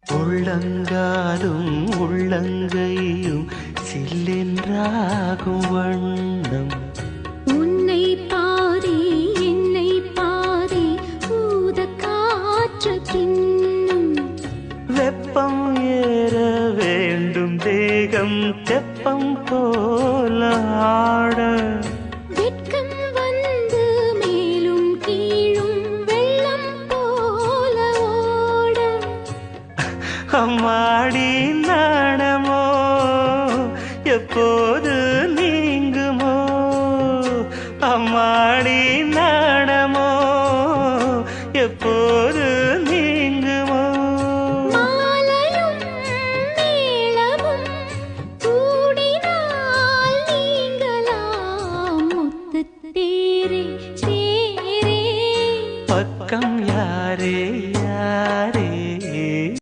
உள்ளங்காலும் உள்ளங்கையும் சில்லென்றாகும் வண்ணம் உன்னை பாதி என்னை பாதி ஊத காற்று தின்னும் வெப்பம் ஏற வேண்டும் தேகம் தெப்பம் போல ஆட வெட்கம் வந்து மேலும் கீழும் வெள்ளம் போல ஓட அம்மாடி நாணமோ எப்போது